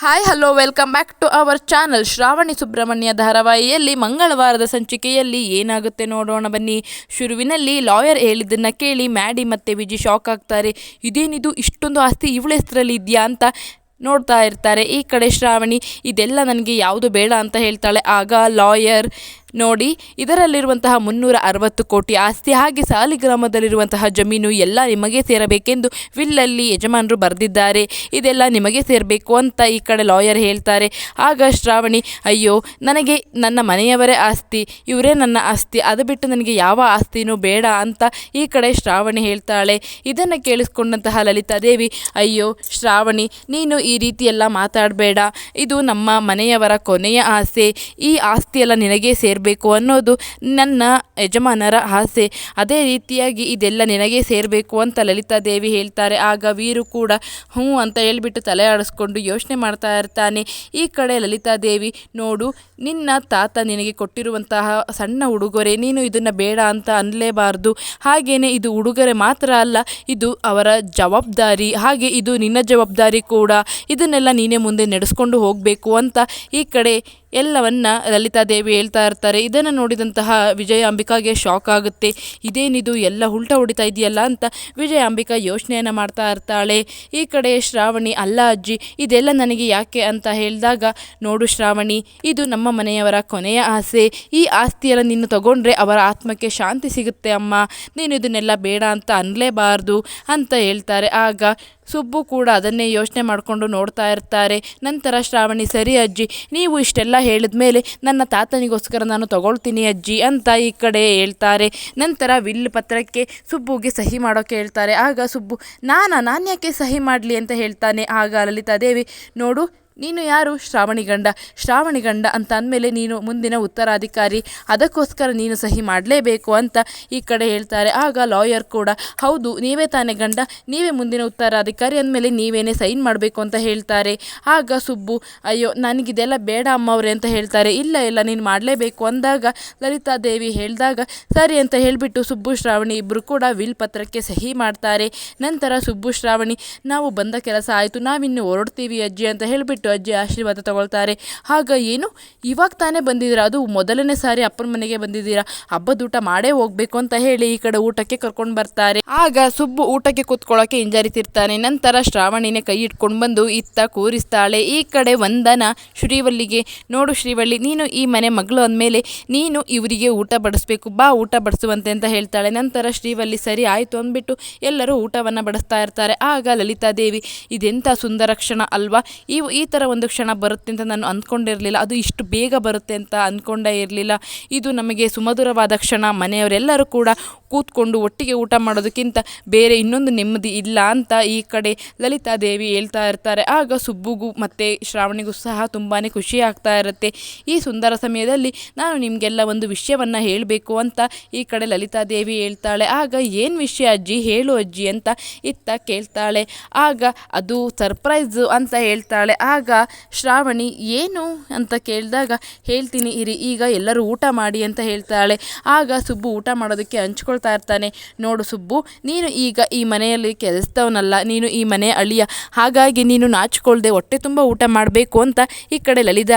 Hi hello welcome back to our channel. Shravani Subramanya ಧಾರಾವಾಹಿಯಲ್ಲಿ ಮಂಗಳವಾರದ ಸಂಚಿಕೆಯಲ್ಲಿ ಏನಾಗುತ್ತೆ ನೋಡೋಣ ಬನ್ನಿ. ಶುರುವಿನಲ್ಲಿ ಲಾಯರ್ ಹೇಳಿದ್ದನ್ನು ಕೇಳಿ ಮ್ಯಾಡಿ ಮತ್ತು ವಿಜಿ ಶಾಕ್ ಆಗ್ತಾರೆ. ಇದೇನಿದು, ಇಷ್ಟೊಂದು ಆಸ್ತಿ ಇವಳ ಹೆಸರಲ್ಲಿ ಇದೆಯಾ ಅಂತ ನೋಡ್ತಾ ಇರ್ತಾರೆ. ಈ ಕಡೆ ಶ್ರಾವಣಿ ಇದೆಲ್ಲ ನನಗೆ ಯಾವುದು ಬೇಡ ಅಂತ ಹೇಳ್ತಾಳೆ. ಆಗ ಲಾಯರ್ ನೋಡಿ, ಇದರಲ್ಲಿರುವಂತಹ 360 ಕೋಟಿ ಆಸ್ತಿ ಹಾಗೆ ಸಾಲಿಗ್ರಾಮದಲ್ಲಿರುವಂತಹ ಜಮೀನು ಎಲ್ಲ ನಿಮಗೆ ಸೇರಬೇಕೆಂದು ವಿಲ್ಲಲ್ಲಿ ಯಜಮಾನರು ಬರೆದಿದ್ದಾರೆ, ಇದೆಲ್ಲ ನಿಮಗೆ ಸೇರಬೇಕು ಅಂತ ಈ ಕಡೆ ಲಾಯರ್ ಹೇಳ್ತಾರೆ. ಆಗ ಶ್ರಾವಣಿ, ಅಯ್ಯೋ ನನಗೆ ನನ್ನ ಮನೆಯವರೇ ಆಸ್ತಿ, ಇವರೇ ನನ್ನ ಆಸ್ತಿ, ಅದು ಬಿಟ್ಟು ನನಗೆ ಯಾವ ಆಸ್ತಿನೂ ಬೇಡ ಅಂತ ಈ ಕಡೆ ಶ್ರಾವಣಿ ಹೇಳ್ತಾಳೆ. ಇದನ್ನು ಕೇಳಿಸ್ಕೊಂಡಂತಹ ಲಲಿತಾದೇವಿ, ಅಯ್ಯೋ ಶ್ರಾವಣಿ, ನೀನು ಈ ರೀತಿಯೆಲ್ಲ ಮಾತಾಡಬೇಡ, ಇದು ನಮ್ಮ ಮನೆಯವರ ಕೊನೆಯ ಆಸೆ, ಈ ಆಸ್ತಿಯೆಲ್ಲ ನಿನಗೆ ಸೇರಬೇಕು ಅನ್ನೋದು ನನ್ನ ಯಜಮಾನರ ಆಸೆ, ಅದೇ ರೀತಿಯಾಗಿ ಇದೆಲ್ಲ ನಿನಗೆ ಸೇರಬೇಕು ಅಂತ ಲಲಿತಾದೇವಿ ಹೇಳ್ತಾರೆ. ಆಗ ವೀರು ಕೂಡ ಹ್ಞೂ ಅಂತ ಹೇಳ್ಬಿಟ್ಟು ತಲೆ ಆಡಿಸ್ಕೊಂಡು ಯೋಚನೆ ಮಾಡ್ತಾ ಇರ್ತಾನೆ. ಈ ಕಡೆ ಲಲಿತಾದೇವಿ, ನೋಡು, ನಿನ್ನ ತಾತ ನಿನಗೆ ಕೊಟ್ಟಿರುವಂತಹ ಸಣ್ಣ ಉಡುಗೊರೆ, ನೀನು ಇದನ್ನು ಬೇಡ ಅಂತ ಅನ್ನಲೇಬಾರ್ದು, ಹಾಗೆಯೇ ಇದು ಉಡುಗೊರೆ ಮಾತ್ರ ಅಲ್ಲ, ಇದು ಅವರ ಜವಾಬ್ದಾರಿ, ಹಾಗೆ ಇದು ನಿನ್ನ ಜವಾಬ್ದಾರಿ ಕೂಡ, ಇದನ್ನೆಲ್ಲ ನೀನೇ ಮುಂದೆ ನಡೆಸ್ಕೊಂಡು ಹೋಗಬೇಕು ಅಂತ ಈ ಕಡೆ ಎಲ್ಲವನ್ನ ಲಲಿತಾದೇವಿ ಹೇಳ್ತಾ ಇರ್ತಾರೆ. ಇದನ್ನು ನೋಡಿದಂತಹ ವಿಜಯಾಂಬಿಕಾಗೆ ಶಾಕ್ ಆಗುತ್ತೆ. ಇದೇನಿದು, ಎಲ್ಲ ಉಲ್ಟಾ ಹೊಡಿತಾ ಇದೆಯಲ್ಲ ಅಂತ ವಿಜಯಾಂಬಿಕಾ ಯೋಚನೆಯನ್ನು ಮಾಡ್ತಾ ಇರ್ತಾಳೆ. ಈ ಕಡೆ ಶ್ರಾವಣಿ, ಅಲ್ಲ ಅಜ್ಜಿ, ಇದೆಲ್ಲ ನನಗೆ ಯಾಕೆ ಅಂತ ಹೇಳಿದಾಗ, ನೋಡು ಶ್ರಾವಣಿ, ಇದು ನಮ್ಮ ಮನೆಯವರ ಕೊನೆಯ ಆಸೆ, ಈ ಆಸ್ತಿಯೆಲ್ಲ ನೀನು ತಗೊಂಡ್ರೆ ಅವರ ಆತ್ಮಕ್ಕೆ ಶಾಂತಿ ಸಿಗುತ್ತೆ ಅಮ್ಮ, ನೀನು ಇದನ್ನೆಲ್ಲ ಬೇಡ ಅಂತ ಅನ್ನಲೇಬಾರ್ದು ಅಂತ ಹೇಳ್ತಾರೆ. ಆಗ ಸುಬ್ಬು ಕೂಡ ಅದನ್ನೇ ಯೋಚನೆ ಮಾಡಿಕೊಂಡು ನೋಡ್ತಾ ಇರ್ತಾರೆ. ನಂತರ ಶ್ರಾವಣಿ, ಸರಿ ಅಜ್ಜಿ, ನೀವು ಇಷ್ಟೆಲ್ಲ ಹೇಳಿದ ಮೇಲೆ ನನ್ನ ತಾತನಿಗೋಸ್ಕರ ನಾನು ತಗೊಳ್ತೀನಿ ಅಜ್ಜಿ ಅಂತ ಈ ಕಡೆ ಹೇಳ್ತಾರೆ. ನಂತರ ವಿಲ್ ಪತ್ರಕ್ಕೆ ಸುಬ್ಬುಗೆ ಸಹಿ ಮಾಡೋಕ್ಕೆ ಹೇಳ್ತಾರೆ. ಆಗ ಸುಬ್ಬು, ನಾನು ಯಾಕೆ ಸಹಿ ಮಾಡಲಿ ಅಂತ ಹೇಳ್ತಾನೆ. ಆಗ ಲಲಿತಾದೇವಿ, ನೋಡು, ನೀನು ಯಾರು, ಶ್ರಾವಣಿ ಗಂಡ ಅಂತ ಅಂದಮೇಲೆ ನೀನು ಮುಂದಿನ ಉತ್ತರಾಧಿಕಾರಿ, ಅದಕ್ಕೋಸ್ಕರ ನೀನು ಸಹಿ ಮಾಡಲೇಬೇಕು ಅಂತ ಈ ಕಡೆ ಹೇಳ್ತಾರೆ. ಆಗ ಲಾಯರ್ ಕೂಡ, ಹೌದು, ನೀವೇ ತಾನೇ ಗಂಡ, ನೀವೇ ಮುಂದಿನ ಉತ್ತರಾಧಿಕಾರಿ ಅಂದಮೇಲೆ ನೀವೇನೇ ಸೈನ್ ಮಾಡಬೇಕು ಅಂತ ಹೇಳ್ತಾರೆ. ಆಗ ಸುಬ್ಬು, ಅಯ್ಯೋ ನನಗಿದೆಲ್ಲ ಬೇಡ ಅಮ್ಮವ್ರೆ ಅಂತ ಹೇಳ್ತಾರೆ. ಇಲ್ಲ ನೀನು ಮಾಡಲೇಬೇಕು ಅಂದಾಗ ಲಲಿತಾದೇವಿ ಹೇಳಿದಾಗ ಸರಿ ಅಂತ ಹೇಳಿಬಿಟ್ಟು ಸುಬ್ಬು ಶ್ರಾವಣಿ ಇಬ್ಬರು ಕೂಡ ವಿಲ್ ಪತ್ರಕ್ಕೆ ಸಹಿ ಮಾಡ್ತಾರೆ. ನಂತರ ಸುಬ್ಬು ಶ್ರಾವಣಿ, ನಾವು ಬಂದ ಕೆಲಸ ಆಯಿತು, ನಾವಿನ್ನು ಹೊರಡ್ತೀವಿ ಅಜ್ಜಿ ಅಂತ ಹೇಳಿಬಿಟ್ಟು ಅಜ್ಜಿ ಆಶೀರ್ವಾದ ತಗೊಳ್ತಾರೆ. ಆಗ ಏನು, ಇವಾಗ ತಾನೇ ಬಂದಿದ್ದೀರಾ, ಅದು ಮೊದಲನೇ ಸಾರಿ ಅಪ್ಪನ ಮನೆಗೆ ಬಂದಿದ್ದೀರಾ, ಹಬ್ಬದ ಊಟ ಮಾಡೇ ಹೋಗ್ಬೇಕು ಅಂತ ಹೇಳಿ ಈ ಕಡೆ ಊಟಕ್ಕೆ ಕರ್ಕೊಂಡು ಬರ್ತಾರೆ. ಆಗ ಸುಬ್ಬು ಊಟಕ್ಕೆ ಕೂತ್ಕೊಳ್ಳೋಕೆ ಹಿಂಜರಿತಿರ್ತಾನೆ. ನಂತರ ಶ್ರಾವಣಿನೇ ಕೈ ಇಟ್ಕೊಂಡು ಬಂದು ಇತ್ತ ಕೂರಿಸ್ತಾಳೆ. ಈ ಕಡೆ ವಂದನ ಶ್ರೀವಲ್ಲಿಗೆ, ನೋಡು ಶ್ರೀವಲ್ಲಿ, ನೀನು ಈ ಮನೆ ಮಗಳು ಅಂದಮೇಲೆ ನೀನು ಇವರಿಗೆ ಊಟ ಬಡಿಸ್ಬೇಕು, ಬಾ ಊಟ ಬಡಿಸುವಂತೆ ಅಂತ ಹೇಳ್ತಾಳೆ. ನಂತರ ಶ್ರೀವಲ್ಲಿ ಸರಿ ಆಯಿತು ಅಂದ್ಬಿಟ್ಟು ಎಲ್ಲರೂ ಊಟವನ್ನು ಬಡಿಸ್ತಾ ಇರ್ತಾರೆ. ಆಗ ಲಲಿತಾದೇವಿ, ಇದೆಂಥ ಸುಂದರ ಕ್ಷಣ ಅಲ್ವಾ, ಈ ಥರ ಒಂದು ಕ್ಷಣ ಬರುತ್ತೆ ಅಂತ ನಾನು ಅಂದ್ಕೊಂಡಿರಲಿಲ್ಲ, ಅದು ಇಷ್ಟು ಬೇಗ ಬರುತ್ತೆ ಅಂತ ಅಂದ್ಕೊಂಡೇ ಇರಲಿಲ್ಲ, ಇದು ನಮಗೆ ಸುಮಧುರವಾದ ಕ್ಷಣ, ಮನೆಯವರೆಲ್ಲರೂ ಕೂಡ ಕೂತ್ಕೊಂಡು ಒಟ್ಟಿಗೆ ಊಟ ಮಾಡೋದಕ್ಕಿಂತ ಬೇರೆ ಇನ್ನೊಂದು ನೆಮ್ಮದಿ ಇಲ್ಲ ಅಂತ ಈ ಕಡೆ ಲಲಿತಾದೇವಿ ಹೇಳ್ತಾ ಇರ್ತಾರೆ. ಆಗ ಸುಬ್ಬುಗೂ ಮತ್ತು ಶ್ರಾವಣಿಗೂ ಸಹ ತುಂಬಾ ಖುಷಿ ಆಗ್ತಾ ಇರುತ್ತೆ. ಈ ಸುಂದರ ಸಮಯದಲ್ಲಿ ನಾನು ನಿಮಗೆಲ್ಲ ಒಂದು ವಿಷಯವನ್ನು ಹೇಳಬೇಕು ಅಂತ ಈ ಕಡೆ ಲಲಿತಾದೇವಿ ಹೇಳ್ತಾಳೆ. ಆಗ ಏನು ವಿಷಯ ಅಜ್ಜಿ, ಹೇಳು ಅಜ್ಜಿ ಅಂತ ಇತ್ತ ಕೇಳ್ತಾಳೆ. ಆಗ ಅದು ಸರ್ಪ್ರೈಸು ಅಂತ ಹೇಳ್ತಾಳೆ. ಆಗ ಶ್ರಾವಣಿ, ಏನು ಅಂತ ಕೇಳಿದಾಗ, ಹೇಳ್ತೀನಿ ಇರಿ, ಈಗ ಎಲ್ಲರೂ ಊಟ ಮಾಡಿ ಅಂತ ಹೇಳ್ತಾಳೆ. ಆಗ ಸುಬ್ಬು ಊಟ ಮಾಡೋದಕ್ಕೆ ಹಂಚ್ಕೊಳ್ತಾ ಇರ್ತಾನೆ. ನೋಡು ಸುಬ್ಬು, ನೀನು ಈಗ ಈ ಮನೆಯಲ್ಲಿ ಕೆಲಸದವನಲ್ಲ, ನೀನು ಈ ಮನೆ ಅಳಿಯ, ಹಾಗಾಗಿ ನೀನು ನಾಚಿಕೊಳ್ಳದೆ ಹೊಟ್ಟೆ ತುಂಬ ಊಟ ಮಾಡಬೇಕು ಅಂತ ಈ ಕಡೆ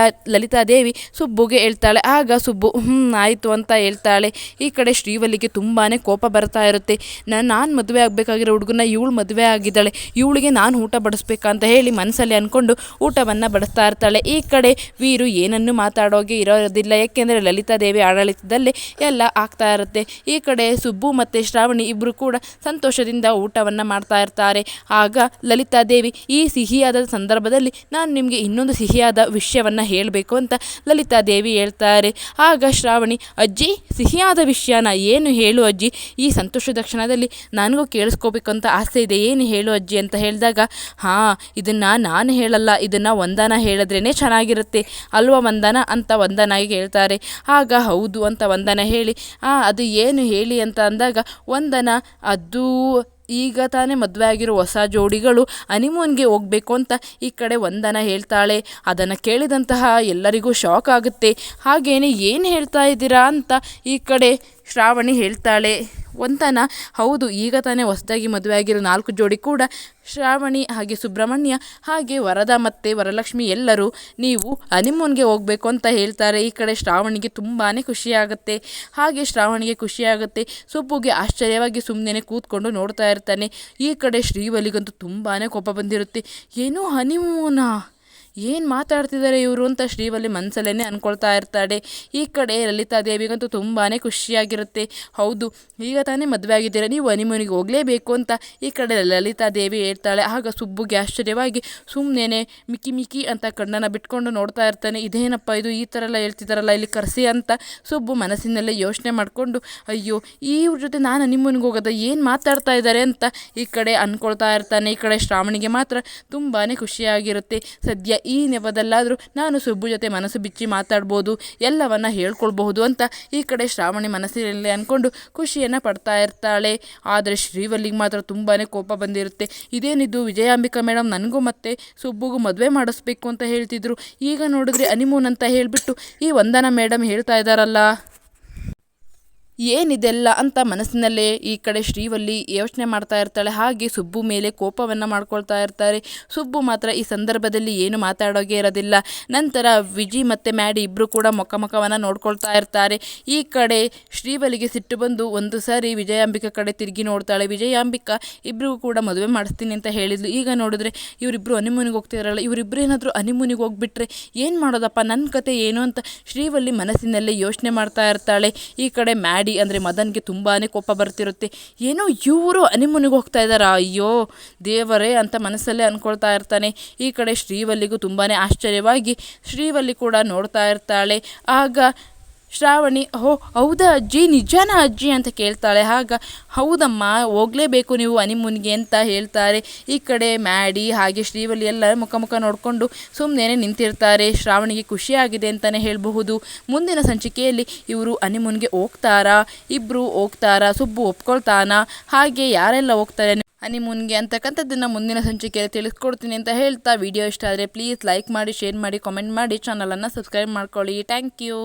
ಲಲಿತಾದೇವಿ ಸುಬ್ಬುಗೆ ಹೇಳ್ತಾಳೆ. ಆಗ ಸುಬ್ಬು ಆಯಿತು ಅಂತ ಹೇಳ್ತಾಳೆ. ಈ ಕಡೆ ಶ್ರೀವಲ್ಲಿಗೆ ತುಂಬಾ ಕೋಪ ಬರ್ತಾ ಇರುತ್ತೆ. ನಾನು ಮದುವೆ ಆಗಬೇಕಾಗಿರೋ ಹುಡುಗನ ಇವಳು ಮದುವೆ ಆಗಿದ್ದಾಳೆ, ಇವಳಿಗೆ ನಾನು ಊಟ ಬಡಿಸ್ಬೇಕಂತ ಹೇಳಿ ಮನಸ್ಸಲ್ಲಿ ಅಂದ್ಕೊಂಡು ಊಟವನ್ನು ಬಡಿಸ್ತಾ ಇರ್ತಾಳೆ. ಈ ಕಡೆ ವೀರು ಏನನ್ನು ಮಾತಾಡೋಗೆ ಇರೋದಿಲ್ಲ, ಯಾಕೆಂದರೆ ಲಲಿತಾದೇವಿ ಆಡಳಿತದಲ್ಲೇ ಎಲ್ಲ ಆಗ್ತಾ ಇರುತ್ತೆ. ಈ ಕಡೆ ಸುಬ್ಬು ಮತ್ತು ಶ್ರಾವಣಿ ಇಬ್ಬರು ಕೂಡ ಸಂತೋಷದಿಂದ ಊಟವನ್ನು ಮಾಡ್ತಾ ಇರ್ತಾರೆ. ಆಗ ಲಲಿತಾದೇವಿ, ಈ ಸಿಹಿಯಾದ ಸಂದರ್ಭದಲ್ಲಿ ನಾನು ನಿಮಗೆ ಇನ್ನೊಂದು ಸಿಹಿಯಾದ ವಿಷಯವನ್ನು ಹೇಳಬೇಕು ಅಂತ ಲಲಿತಾದೇವಿ ಹೇಳ್ತಾರೆ. ಆಗ ಶ್ರಾವಣಿ, ಅಜ್ಜಿ, ಸಿಹಿಯಾದ ವಿಷಯನ ಏನು, ಹೇಳು ಅಜ್ಜಿ, ಈ ಸಂತೋಷದ ಕ್ಷಣದಲ್ಲಿ ನನಗೂ ಕೇಳಿಸ್ಕೋಬೇಕು ಅಂತ ಆಸೆ ಇದೆ, ಏನು ಹೇಳು ಅಜ್ಜಿ ಅಂತ ಹೇಳಿದಾಗ, ಹಾಂ, ಇದನ್ನು ನಾನು ಹೇಳಲ್ಲ, ಇದನ್ನು ವಂದನ ಹೇಳಿದ್ರೇ ಚೆನ್ನಾಗಿರುತ್ತೆ ಅಲ್ವಾ ವಂದನ ಅಂತ ವಂದನಾಗಿ ಹೇಳ್ತಾರೆ. ಆಗ ಹೌದು ಅಂತ ವಂದನ ಹೇಳಿ, ಅದು ಏನು ಹೇಳಿ ಅಂತ ಅಂದಾಗ ವಂದನ, ಅದು ಈಗ ತಾನೇ ಮದುವೆ ಆಗಿರೋ ಹೊಸ ಜೋಡಿಗಳು ಹನಿಮೂನ್ಗೆ ಹೋಗಬೇಕು ಅಂತ ಈ ಕಡೆ ವಂದನ ಹೇಳ್ತಾಳೆ. ಅದನ್ನು ಕೇಳಿದಂತಹ ಎಲ್ಲರಿಗೂ ಶಾಕ್ ಆಗುತ್ತೆ. ಹಾಗೇನೆ ಏನು ಹೇಳ್ತಾ ಇದ್ದೀರಾ ಅಂತ ಈ ಕಡೆ ಶ್ರಾವಣಿ ಹೇಳ್ತಾಳೆ. ಒಂತನ ಹೌದು, ಈಗ ತಾನೇ ಹೊಸದಾಗಿ ಮದುವೆ ಆಗಿರೋ 4 ಜೋಡಿ ಕೂಡ ಶ್ರಾವಣಿ ಹಾಗೆ ಸುಬ್ರಹ್ಮಣ್ಯ ಹಾಗೆ ವರದಾ ಮತ್ತು ವರಲಕ್ಷ್ಮಿ ಎಲ್ಲರೂ ನೀವು ಹನಿಮೂನ್ಗೆ ಹೋಗಬೇಕು ಅಂತ ಹೇಳ್ತಾರೆ. ಈ ಕಡೆ ಶ್ರಾವಣಿಗೆ ತುಂಬಾ ಖುಷಿಯಾಗುತ್ತೆ. ಹಾಗೆ ಶ್ರಾವಣಿಗೆ ಖುಷಿಯಾಗುತ್ತೆ, ಸುಬ್ಬುಗೆ ಆಶ್ಚರ್ಯವಾಗಿ ಸುಮ್ಮನೆ ಕೂತ್ಕೊಂಡು ನೋಡ್ತಾ ಇರ್ತಾನೆ. ಈ ಕಡೆ ಶ್ರೀವಲ್ಲಿಗಂತೂ ತುಂಬಾ ಕೋಪ ಬಂದಿರುತ್ತೆ. ಏನೋ ಹನಿಮೂನಾ, ಏನು ಮಾತಾಡ್ತಿದ್ದಾರೆ ಇವರು ಅಂತ ಶ್ರೀವಲ್ಲಿ ಮನಸ್ಸಲ್ಲೇ ಅಂದ್ಕೊಳ್ತಾ ಇರ್ತಾಳೆ. ಈ ಕಡೆ ಲಲಿತಾದೇವಿಗಂತೂ ತುಂಬಾ ಖುಷಿಯಾಗಿರುತ್ತೆ. ಹೌದು, ಈಗ ತಾನೇ ಮದುವೆ ಆಗಿದ್ದೀರ, ನೀವು ಹನಿಮೂನಿಗೆ ಹೋಗಲೇಬೇಕು ಅಂತ ಈ ಕಡೆ ಲಲಿತಾದೇವಿ ಹೇಳ್ತಾಳೆ. ಆಗ ಸುಬ್ಬುಗೆ ಆಶ್ಚರ್ಯವಾಗಿ ಸುಮ್ಮನೆ ಮಿಕಿ ಅಂತ ಕಣ್ಣನ್ನು ಬಿಟ್ಕೊಂಡು ನೋಡ್ತಾ ಇರ್ತಾನೆ. ಇದೇನಪ್ಪ ಇದು, ಈ ಥರ ಎಲ್ಲ ಹೇಳ್ತಿದ್ದಾರಲ್ಲ, ಇಲ್ಲಿ ಕರೆಸಿ ಅಂತ ಸುಬ್ಬು ಮನಸ್ಸಿನಲ್ಲೇ ಯೋಚನೆ ಮಾಡಿಕೊಂಡು ಅಯ್ಯೋ ಇವ್ರ ಜೊತೆ ನಾನು ಹನಿಮೂನಿಗೆ ಹೋಗೋದ, ಏನು ಮಾತಾಡ್ತಾ ಇದ್ದಾರೆ ಅಂತ ಈ ಕಡೆ ಅಂದ್ಕೊಳ್ತಾ ಇರ್ತಾನೆ. ಈ ಕಡೆ ಶ್ರಾವಣಿಗೆ ಮಾತ್ರ ತುಂಬಾ ಖುಷಿಯಾಗಿರುತ್ತೆ. ಸದ್ಯ ಈ ನೆಪದಲ್ಲಾದರೂ ನಾನು ಸುಬ್ಬು ಜೊತೆ ಮನಸ್ಸು ಬಿಚ್ಚಿ ಮಾತಾಡ್ಬೋದು, ಎಲ್ಲವನ್ನ ಹೇಳ್ಕೊಳ್ಬಹುದು ಅಂತ ಈ ಕಡೆ ಶ್ರಾವಣಿ ಮನಸ್ಸಿನಲ್ಲಿ ಅಂದ್ಕೊಂಡು ಖುಷಿಯನ್ನು ಪಡ್ತಾ ಇರ್ತಾಳೆ. ಆದರೆ ಶ್ರೀವಲ್ಲಿಗೆ ಮಾತ್ರ ತುಂಬಾ ಕೋಪ ಬಂದಿರುತ್ತೆ. ಇದೇನಿದ್ದು, ವಿಜಯಾಂಬಿಕಾ ಮೇಡಮ್ ನನಗೂ ಮತ್ತು ಸುಬ್ಬುಗೂ ಮದುವೆ ಮಾಡಿಸ್ಬೇಕು ಅಂತ ಹೇಳ್ತಿದ್ರು, ಈಗ ನೋಡಿದ್ರೆ ಹನಿಮೂನ್ ಅಂತ ಹೇಳಿಬಿಟ್ಟು ಈ ವಂದನಾ ಮೇಡಮ್ ಹೇಳ್ತಾ ಇದ್ದಾರಲ್ಲ, ಏನಿದೆಲ್ಲ ಅಂತ ಮನಸ್ಸಿನಲ್ಲೇ ಈ ಕಡೆ ಶ್ರೀವಲ್ಲಿ ಯೋಚನೆ ಮಾಡ್ತಾ ಇರ್ತಾಳೆ. ಹಾಗೆ ಸುಬ್ಬು ಮೇಲೆ ಕೋಪವನ್ನು ಮಾಡ್ಕೊಳ್ತಾ ಇರ್ತಾರೆ. ಸುಬ್ಬು ಮಾತ್ರ ಈ ಸಂದರ್ಭದಲ್ಲಿ ಏನು ಮಾತಾಡೋಗೆ ಇರೋದಿಲ್ಲ. ನಂತರ ವಿಜಿ ಮತ್ತು ಮ್ಯಾಡಿ ಇಬ್ಬರು ಕೂಡ ಮುಖವನ್ನು ನೋಡ್ಕೊಳ್ತಾ ಇರ್ತಾರೆ. ಈ ಕಡೆ ಶ್ರೀವಲ್ಲಿಗೆ ಸಿಟ್ಟು ಬಂದು ಒಂದು ಸಾರಿ ವಿಜಯಾಂಬಿಕಾ ಕಡೆ ತಿರುಗಿ ನೋಡ್ತಾಳೆ. ವಿಜಯಾಂಬಿಕಾ ಇಬ್ಬರಿಗೂ ಕೂಡ ಮದುವೆ ಮಾಡಿಸ್ತೀನಿ ಅಂತ ಹೇಳಿದ್ಲು. ಈಗ ನೋಡಿದ್ರೆ ಇವರಿಬ್ಬರು ಹನಿಮೂನಿಗೆ ಹೋಗ್ತಿದಾರಲ್ಲ, ಇವರಿಬ್ಬರು ಏನಾದರೂ ಹನಿಮೂನಿಗೆ ಹೋಗ್ಬಿಟ್ರೆ ಏನು ಮಾಡೋದಪ್ಪ, ನನ್ನ ಕತೆ ಏನು ಅಂತ ಶ್ರೀವಲ್ಲಿ ಮನಸ್ಸಿನಲ್ಲೇ ಯೋಚನೆ ಮಾಡ್ತಾ ಇರ್ತಾಳೆ. ಈ ಕಡೆ ಮ್ಯಾಡಿ ಅಂದರೆ ಮದನ್ಗೆ ತುಂಬಾ ಕೋಪ ಬರ್ತಿರುತ್ತೆ. ಏನೋ ಇವರು ಹನಿಮೂನಿಗೆ ಹೋಗ್ತಾ ಇದ್ದಾರಾ, ಅಯ್ಯೋ ದೇವರೇ ಅಂತ ಮನಸ್ಸಲ್ಲೇ ಅಂದ್ಕೊಳ್ತಾ ಇರ್ತಾನೆ. ಈ ಕಡೆ ಶ್ರೀವಲ್ಲಿಗೂ ತುಂಬಾ ಆಶ್ಚರ್ಯವಾಗಿ ಶ್ರೀವಲ್ಲಿ ಕೂಡ ನೋಡ್ತಾ ಇರ್ತಾಳೆ. ಆಗ ಶ್ರಾವಣಿ, ಓ ಹೌದಾ ಅಜ್ಜಿ, ನಿಜಾನ ಅಜ್ಜಿ ಅಂತ ಕೇಳ್ತಾಳೆ. ಆಗ ಹೌದಮ್ಮ, ಹೋಗಲೇಬೇಕು ನೀವು ಹನಿಮೂನ್ಗೆ ಅಂತ ಹೇಳ್ತಾರೆ. ಈ ಕಡೆ ಮ್ಯಾಡಿ ಹಾಗೆ ಶ್ರೀವಲ್ಲಿ ಎಲ್ಲ ಮುಖ ನೋಡಿಕೊಂಡು ಸುಮ್ಮನೆ ನಿಂತಿರ್ತಾರೆ. ಶ್ರಾವಣಿಗೆ ಖುಷಿಯಾಗಿದೆ ಅಂತಲೇ ಹೇಳಬಹುದು. ಮುಂದಿನ ಸಂಚಿಕೆಯಲ್ಲಿ ಇವರು ಹನಿಮೂನ್ಗೆ ಹೋಗ್ತಾರಾ, ಇಬ್ಬರು ಹೋಗ್ತಾರಾ, ಸುಬ್ಬು ಒಪ್ಕೊಳ್ತಾನಾ, ಹಾಗೆ ಯಾರೆಲ್ಲ ಹೋಗ್ತಾರೆ ಹನಿಮೂನ್ಗೆ ಅಂತಕ್ಕಂಥದ್ದನ್ನು ಮುಂದಿನ ಸಂಚಿಕೆಯಲ್ಲಿ ತಿಳಿಸ್ಕೊಡ್ತೀನಿ ಅಂತ ಹೇಳ್ತಾ, ವಿಡಿಯೋ ಇಷ್ಟ ಆದರೆ ಪ್ಲೀಸ್ ಲೈಕ್ ಮಾಡಿ, ಶೇರ್ ಮಾಡಿ, ಕಾಮೆಂಟ್ ಮಾಡಿ, ಚಾನಲನ್ನು ಸಬ್ಸ್ಕ್ರೈಬ್ ಮಾಡ್ಕೊಳ್ಳಿ. Thank you.